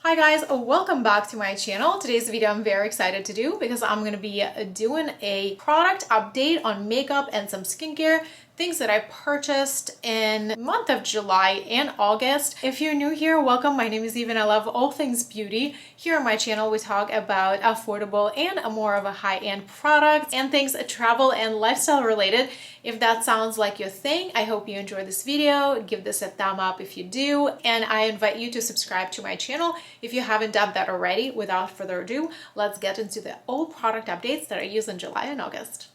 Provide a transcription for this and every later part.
Hi guys, welcome back to my channel. Today's video I'm very excited to do because I'm going to be doing a product update on makeup and some skincare things that I purchased in the month of July and August. If you're new here, welcome. My name is Eve and I love all things beauty. Here on my channel we talk about affordable and more of a high-end products and things travel and lifestyle related. If that sounds like your thing, I hope you enjoy this video. Give this a thumb up if you do, and I invite you to subscribe to my channel if you haven't done that already. Without further ado, let's get into the all product updates that I use in July and August.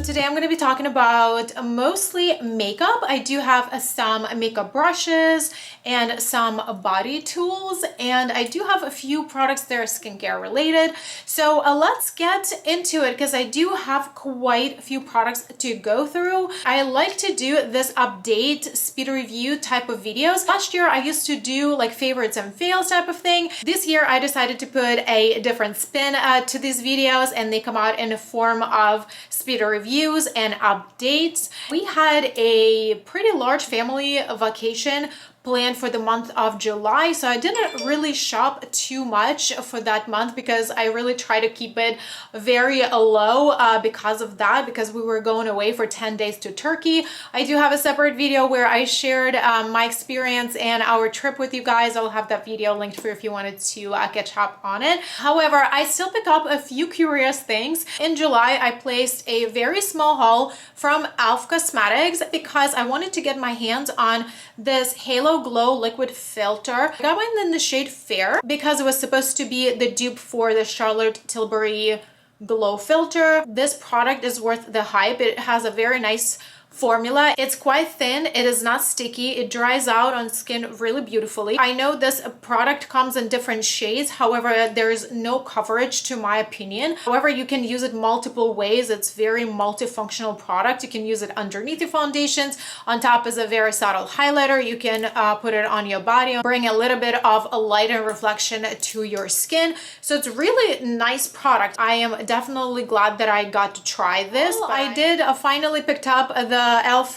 Today I'm going to be talking about mostly makeup. I do have some makeup brushes and some body tools, and I do have a few products that are skincare related. So let's get into it because I do have quite a few products to go through. I like to do this update speed review type of videos. Last year I used to do like favorites and fails type of thing. This year I decided to put a different spin to these videos, and they come out in the form of speed reviews and updates. We had a pretty large family vacation planned for the month of July, so I didn't really shop too much for that month because I really try to keep it very low because of that, because we were going away for 10 days to Turkey. I do have a separate video where I shared my experience and our trip with you guys. I'll have that video linked for you if you wanted to catch up on it. However, I still pick up a few curious things. In July, I placed a very small haul from e.l.f. Cosmetics because I wanted to get my hands on this Halo Glow liquid filter. I got one in the shade Fair because it was supposed to be the dupe for the Charlotte Tilbury Glow filter. This product is worth the hype. It has a very nice formula. It's quite thin, it is not sticky, it dries out on skin really beautifully. I know this product comes in different shades, however there's no coverage to my opinion. However, you can use it multiple ways. It's very multifunctional product. You can use it underneath your foundations. On top is a very subtle highlighter. You can put it on your body, bring a little bit of a light and reflection to your skin. So it's really nice product. I am definitely glad that I got to try this. I did finally picked up the e.l.f.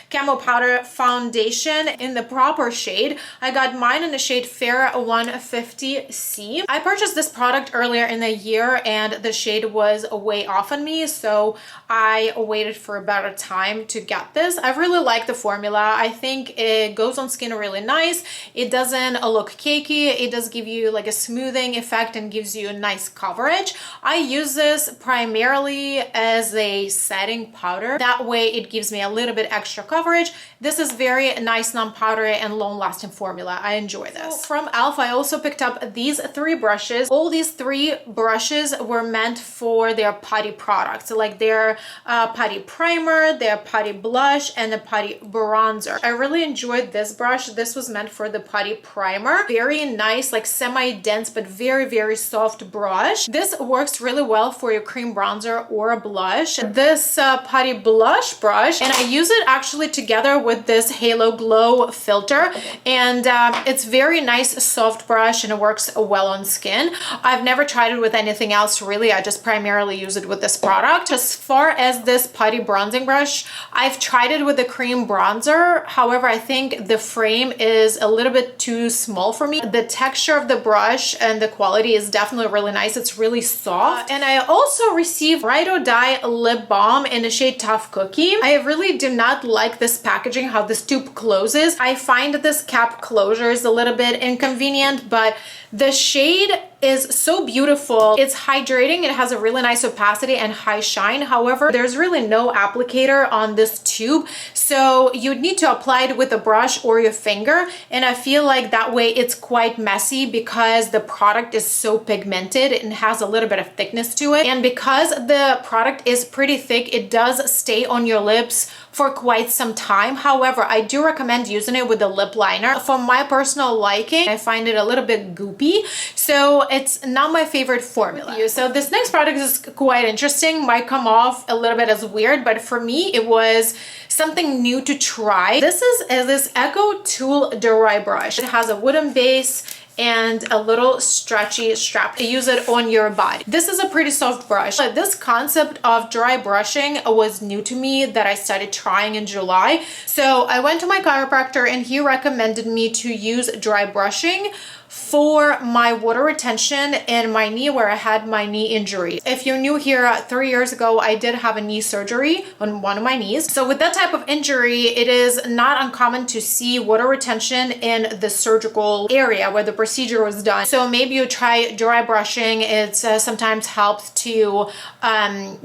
Camo Powder Foundation in the proper shade. I got mine in the shade Fair 150C. I purchased this product earlier in the year and the shade was way off on me, so I waited for a better time to get this. I really like the formula. I think it goes on skin really nice. It doesn't look cakey. It does give you like a smoothing effect and gives you a nice coverage. I use this primarily as a setting powder. That way it gives me a little bit extra coverage. This is very nice, non-powdery and long-lasting formula. I enjoy this. From e.l.f. I also picked up these three brushes. All these three brushes were meant for their putty products, like their putty primer, their putty blush, and the putty bronzer. I really enjoyed this brush. This was meant for the putty primer. Very nice, like semi-dense but very soft brush. This works really well for your cream bronzer or a blush. This putty blush brush, and I use it actually together with this Halo Glow filter, and it's very nice soft brush and it works well on skin. I've never tried it with anything else really. I just primarily use it with this product. As far as this putty bronzing brush, I've tried it with a cream bronzer. However, I think the frame is a little bit too small for me. The texture of the brush and the quality is definitely really nice. It's really soft. And I also received Ride or Die lip balm in the shade Tough Cookie. I really do not like this packaging, how this tube closes. I find this cap closure is a little bit inconvenient, but the shade is so beautiful. It's hydrating. It has a really nice opacity and high shine. However, there's really no applicator on this tube, so you'd need to apply it with a brush or your finger, and I feel like that way it's quite messy because the product is so pigmented and has a little bit of thickness to it, and because the product is pretty thick, it does stay on your lips for quite some time. However, I do recommend using it with a lip liner. For my personal liking, I find it a little bit goopy, so it's not my favorite formula. So this next product is quite interesting. Might come off a little bit as weird, but for me it was something new to try. This is this Echo Tool Dry Brush. It has a wooden base and a little stretchy strap to use it on your body. This is a pretty soft brush. This concept of dry brushing was new to me that I started trying in July. So I went to my chiropractor and he recommended me to use dry brushing for my water retention in my knee where I had my knee injury. If you're new here, 3 years ago, I did have a knee surgery on one of my knees. So with that type of injury, it is not uncommon to see water retention in the surgical area where the procedure was done. So maybe you try dry brushing. It sometimes helps to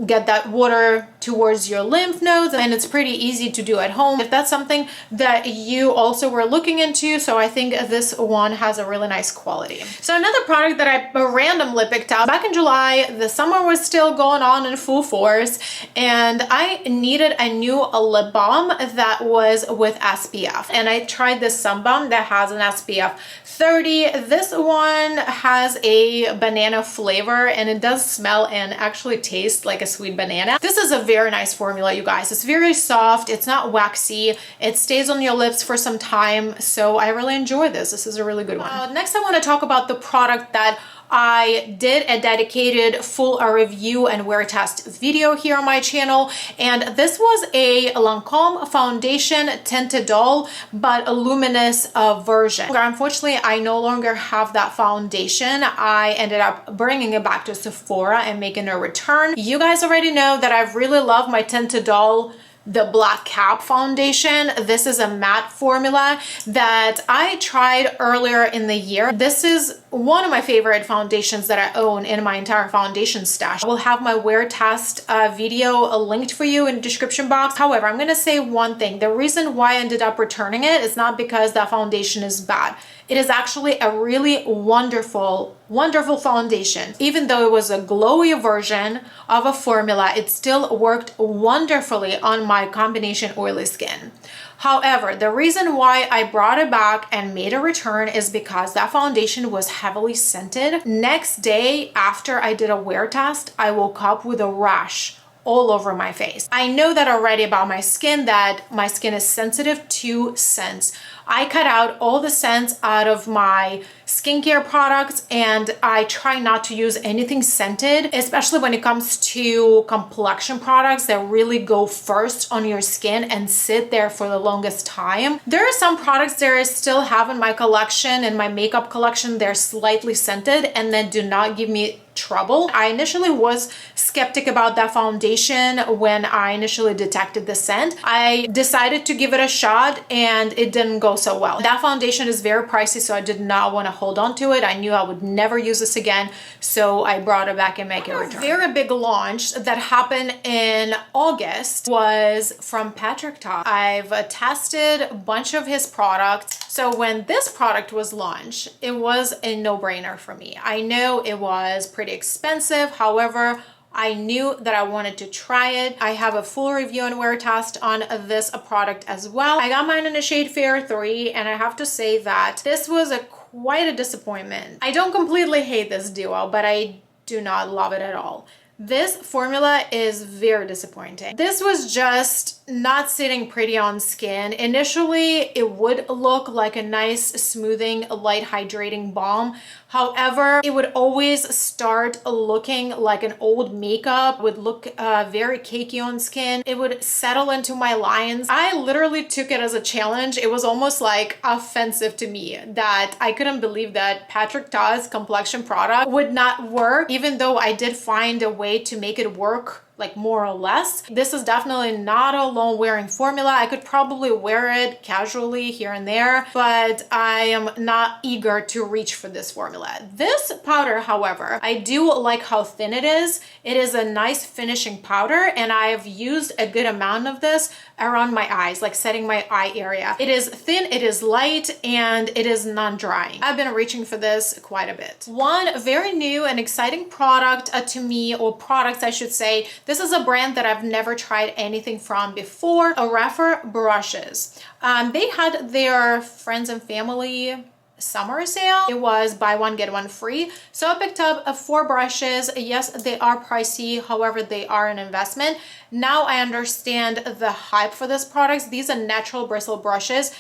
get that water towards your lymph nodes, and it's pretty easy to do at home if that's something that you also were looking into. So I think this one has a really nice quality. So another product that I randomly picked up back in July, the summer was still going on in full force, and I needed a new lip balm that was with SPF, and I tried this Sun Balm that has an SPF 30. This one has a banana flavor and it does smell and actually taste like a sweet banana. This is a very nice formula, you guys. It's very soft, it's not waxy, it stays on your lips for some time, so I really enjoy this. This is a really good one. Next I want to talk about the product that I did a dedicated full review and wear test video here on my channel, and this was a LANCOME foundation tinted doll, but a luminous version. Unfortunately, I no longer have that foundation. I ended up bringing it back to Sephora and making a return. You guys already know that I really love my tinted doll, the black cap foundation. This is a matte formula that I tried earlier in the year. This is one of my favorite foundations that I own in my entire foundation stash. I will have my wear test video linked for you in the description box. However, I'm gonna say one thing. The reason why I ended up returning it is not because that foundation is bad. It is actually a really wonderful foundation. Even though it was a glowy version of a formula, it still worked wonderfully on my combination oily skin. However, the reason why I brought it back and made a return is because that foundation was heavily scented. Next day after I did a wear test, I woke up with a rash all over my face. I know that already about my skin, that my skin is sensitive to scents. I cut out all the scents out of my skincare products, and I try not to use anything scented, especially when it comes to complexion products that really go first on your skin and sit there for the longest time. There are some products that I still have in my collection, in my makeup collection, they're slightly scented and then do not give me trouble. I initially was skeptic about that foundation when I initially detected the scent. I decided to give it a shot and it didn't go so well. That foundation is very pricey, so I did not want to hold on to it. I knew I would never use this again, so I brought it back and make a return. A very big launch that happened in August was from Patrick Ta. I've tested a bunch of his products. So when this product was launched, it was a no-brainer for me. I know it was pretty expensive. However, I knew that I wanted to try it. I have a full review and wear test on this product as well. I got mine in a shade Fair 3, and I have to say that this was quite a disappointment. I don't completely hate this duo, but I do not love it at all. This formula is very disappointing. This was just not sitting pretty on skin. Initially, it would look like a nice smoothing, light hydrating balm. However, it would always start looking like an old makeup, would look very cakey on skin. It would settle into my lines. I literally took it as a challenge. It was almost like offensive to me that I couldn't believe that Patrick Ta's complexion product would not work, even though I did find a way to make it work, like more or less. This is definitely not a long wearing formula. I could probably wear it casually here and there, but I am not eager to reach for this formula. This powder, however, I do like how thin it is. It is a nice finishing powder, and I've used a good amount of this around my eyes, like setting my eye area. It is thin, it is light, and it is non-drying. I've been reaching for this quite a bit. One very new and exciting product to me, or products I should say. This is a brand that I've never tried anything from before, Arefa brushes. They had their friends and family summer sale. It was buy one get one free, so I picked up 4 brushes. Yes, they are pricey, however they are an investment. Now I understand the hype for this product. These are natural bristle brushes.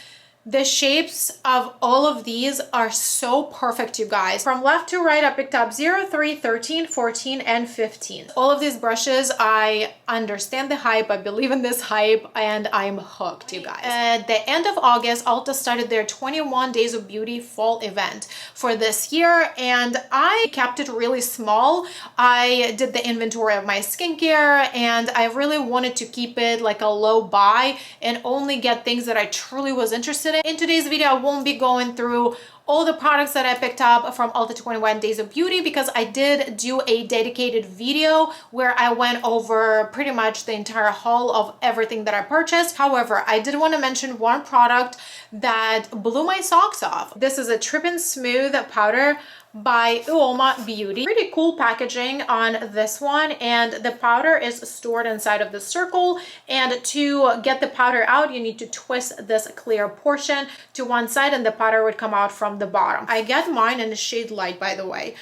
The shapes of all of these are so perfect, you guys. From left to right, I picked up 0, 3, 13, 14, and 15. All of these brushes, I understand the hype, I believe in this hype, and I'm hooked, you guys. At the end of August, Ulta started their 21 Days of Beauty fall event for this year, and I kept it really small. I did the inventory of my skincare, and I really wanted to keep it like a low buy and only get things that I truly was interested in. In today's video, I won't be going through all the products that I picked up from Ulta 21 Days of Beauty because I did do a dedicated video where I went over pretty much the entire haul of everything that I purchased. However, I did want to mention one product that blew my socks off. This is a Trip and Smooth powder by Uoma Beauty. Pretty cool packaging on this one, and the powder is stored inside of the circle, and to get the powder out you need to twist this clear portion to one side and the powder would come out from the bottom. I get mine in the shade Light, by the way.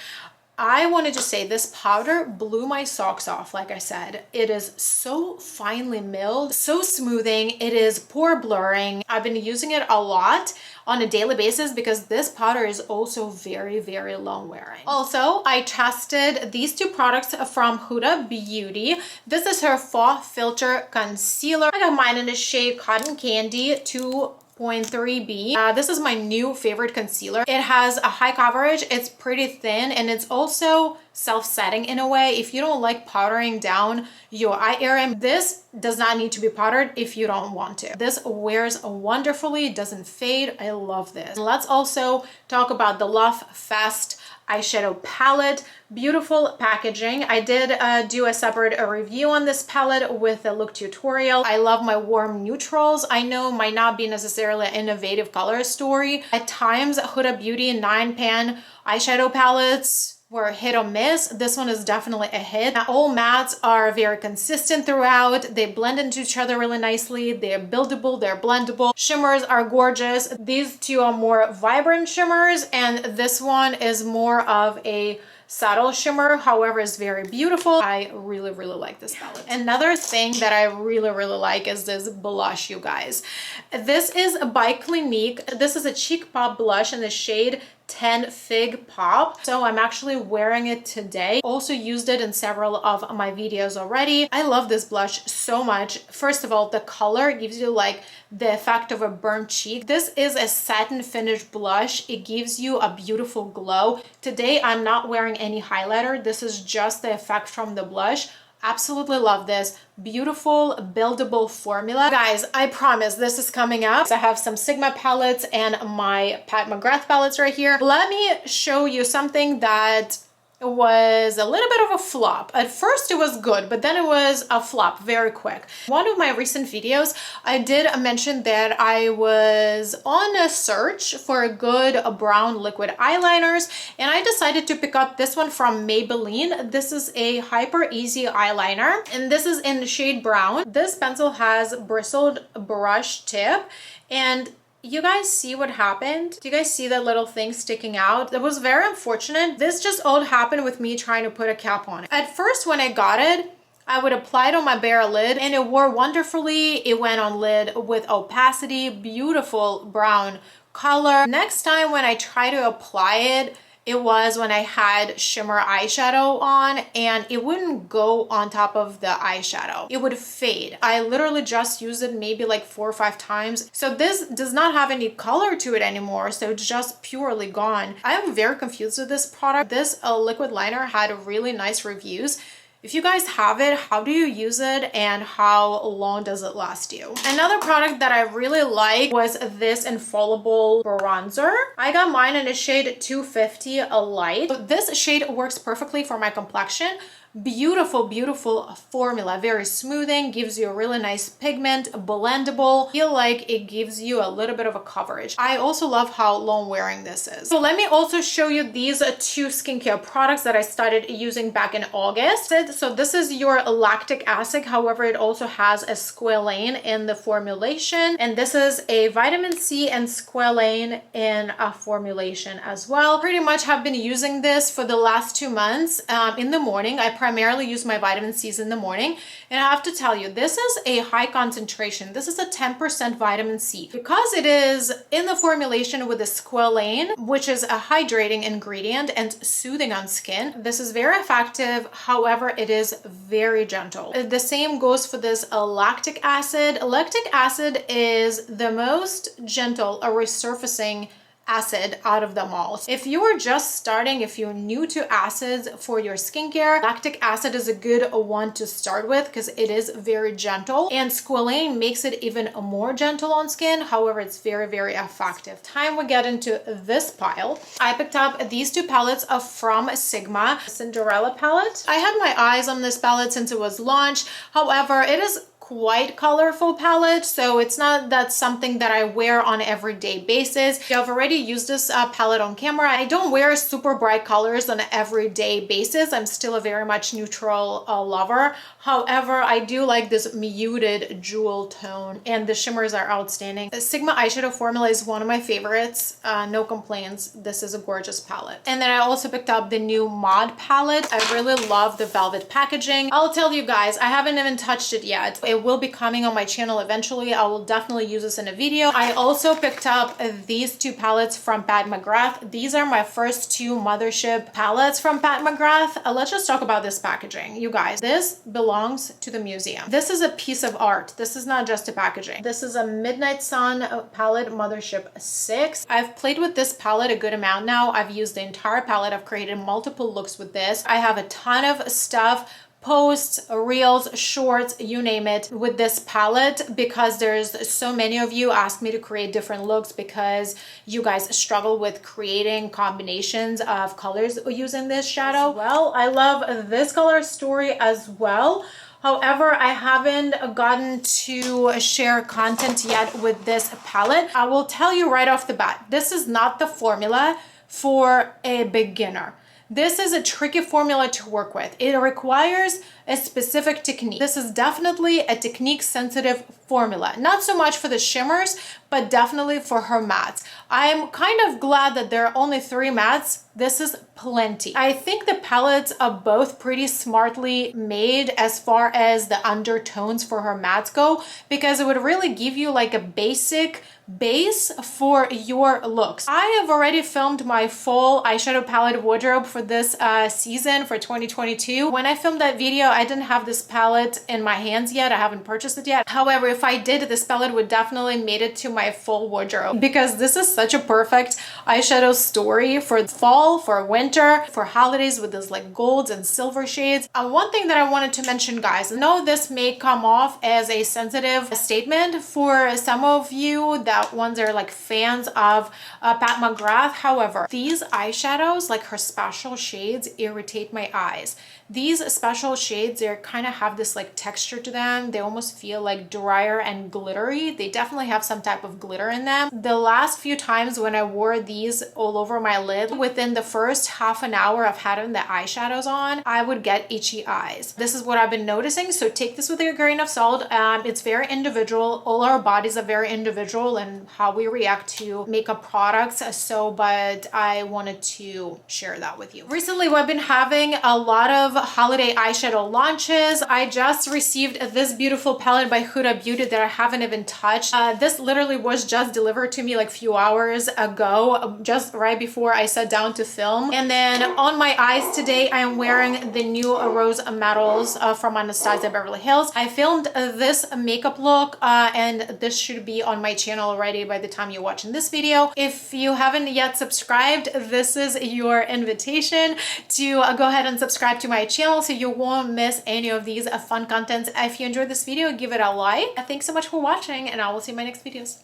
I wanted to say this powder blew my socks off. Like I said, it is so finely milled, so smoothing. It is pore blurring. I've been using it a lot on a daily basis because this powder is also very, very long wearing. Also, I tested these two products from Huda Beauty. This is her Faux Filter Concealer. I got mine in the shade Cotton Candy 2.3B. This is my new favorite concealer. It has a high coverage, it's pretty thin, and it's also self-setting in a way. If you don't like powdering down your eye area, this does not need to be powdered if you don't want to. This wears wonderfully, it doesn't fade. I love this. Let's also talk about the Love Fest eyeshadow palette. Beautiful packaging. I did do a separate review on this palette with a look tutorial. I love my warm neutrals. I know might not be necessarily an innovative color story. At times, Huda Beauty 9-pan eyeshadow palettes were hit or miss. This one is definitely a hit. Now, all mattes are very consistent throughout. They blend into each other really nicely. They're buildable, they're blendable. Shimmers are gorgeous. These two are more vibrant shimmers, and this one is more of a subtle shimmer, however, is very beautiful. I really, really like this palette. Another thing that I really, really like is this blush, you guys. This is by Clinique. This is a cheek pop blush in the shade 10 Fig Pop. So I'm actually wearing it today. Also used it in several of my videos already. I love this blush so much. First of all, the color gives you like the effect of a burnt cheek. This is a satin finish blush. It gives you a beautiful glow. Today, I'm not wearing any highlighter. This is just the effect from the blush. Absolutely love this. Beautiful buildable formula. Guys, I promise this is coming up. I have some Sigma palettes and my Pat McGrath palettes right here. Let me show you something that was a little bit of a flop. At first it was good, but then it was a flop very quick. One of my recent videos, I did mention that I was on a search for good brown liquid eyeliners, and I decided to pick up this one from Maybelline. This is a Hyper Easy eyeliner, and this is in the shade brown. This pencil has bristled brush tip, and you guys see what happened? Do you guys see that little thing sticking out? That was very unfortunate. This just all happened with me trying to put a cap on it. At first, when I got it, I would apply it on my bare lid and it wore wonderfully. It went on lid with opacity, beautiful brown color. Next time when I try to apply it, it was when I had shimmer eyeshadow on, and it wouldn't go on top of the eyeshadow. It would fade. I literally just used it maybe like 4 or 5 times. So this does not have any color to it anymore. So it's just purely gone. I am very confused with this product. This liquid liner had really nice reviews. If you guys have it, how do you use it and how long does it last you? Another product that I really like was this infallible bronzer. I got mine in a shade 250 Light. So this shade works perfectly for my complexion. Beautiful, beautiful formula, very smoothing, gives you a really nice pigment, blendable. Feel like it gives you a little bit of a coverage. I also love how long wearing this is. So let me also show you these 2 skincare products that I started using back in August. So this is your lactic acid, however, it also has a squalane in the formulation, and this is a vitamin C and squalane in a formulation as well. Pretty much have been using this for the last 2 months. In the morning, I primarily use my vitamin C's in the morning. And I have to tell you, this is a high concentration. This is a 10% vitamin C. Because it is in the formulation with the squalane, which is a hydrating ingredient and soothing on skin, this is very effective. However, it is very gentle. The same goes for this lactic acid. Lactic acid is the most gentle resurfacing acid out of them all. If you are just starting, if you're new to acids for your skincare, lactic acid is a good one to start with because it is very gentle, and squalane makes it even more gentle on skin. However, it's very, very effective. Time we get into this pile. I picked up these two palettes from Sigma, Cinderella palette. I had my eyes on this palette since it was launched. However, it is quite colorful palette, so it's not that something that I wear on an everyday basis. I've already used this palette on camera. I don't wear super bright colors on an everyday basis. I'm still a very much neutral lover. However, I do like this muted jewel tone, and the shimmers are outstanding. The Sigma eyeshadow formula is one of my favorites. No complaints. This is a gorgeous palette. And then I also picked up the new Mod palette. I really love the velvet packaging. I'll tell you guys, I haven't even touched it yet. It will be coming on my channel eventually. I will definitely use this in a video. I also picked up these two palettes from Pat McGrath. These are my first two mothership palettes from Pat McGrath. Let's just talk about this packaging. You guys, this belongs to the museum. This is a piece of art. This is not just a packaging. This is a Midnight Sun palette mothership 6. I've played with this palette a good amount now. I've used the entire palette. I've created multiple looks with this. I have a ton of stuff, posts, reels, shorts, you name it, with this palette, because there's so many of you ask me to create different looks because you guys struggle with creating combinations of colors using this shadow. Well, I love this color story as well. However, I haven't gotten to share content yet with this palette. I will tell you right off the bat, this is not the formula for a beginner. This is a tricky formula to work with. It requires a specific technique. This is definitely a technique sensitive formula. Not so much for the shimmers, but definitely for her mattes. I'm kind of glad that there are only 3 mattes. This is plenty. I think the palettes are both pretty smartly made as far as the undertones for her mattes go, because it would really give you like a basic base for your looks. I have already filmed my full eyeshadow palette wardrobe for this season for 2022. When I filmed that video, I didn't have this palette in my hands yet. I haven't purchased it yet. However, if I did, this palette would definitely made it to my full wardrobe, because this is such a perfect eyeshadow story for fall, for winter, for holidays, with those like golds and silver shades. One thing that I wanted to mention, guys, I know this may come off as a sensitive statement for some of you that ones are like fans of Pat McGrath. However, these eyeshadows, like her special shades, irritate my eyes. These special shades, they kind of have this like texture to them. They almost feel like drier and glittery. They definitely have some type of glitter in them. The last few times when I wore these all over my lid, within the first half an hour of having the eyeshadows on, I would get itchy eyes. This is what I've been noticing. So take this with a grain of salt. It's very individual. All our bodies are very individual and how we react to makeup products. But I wanted to share that with you. Recently, we've been having a lot of holiday eyeshadow launches. I just received this beautiful palette by Huda Beauty that I haven't even touched. This literally was just delivered to me like a few hours ago, just right before I sat down to film. And then on my eyes today, I am wearing the new Rose Metals from Anastasia Beverly Hills. I filmed this makeup look and this should be on my channel already by the time you're watching this video. If you haven't yet subscribed, this is your invitation to go ahead and subscribe to my channel so you won't miss any of these fun contents. If you enjoyed this video, give it a like. Thanks so much for watching, and I will see you in my next videos.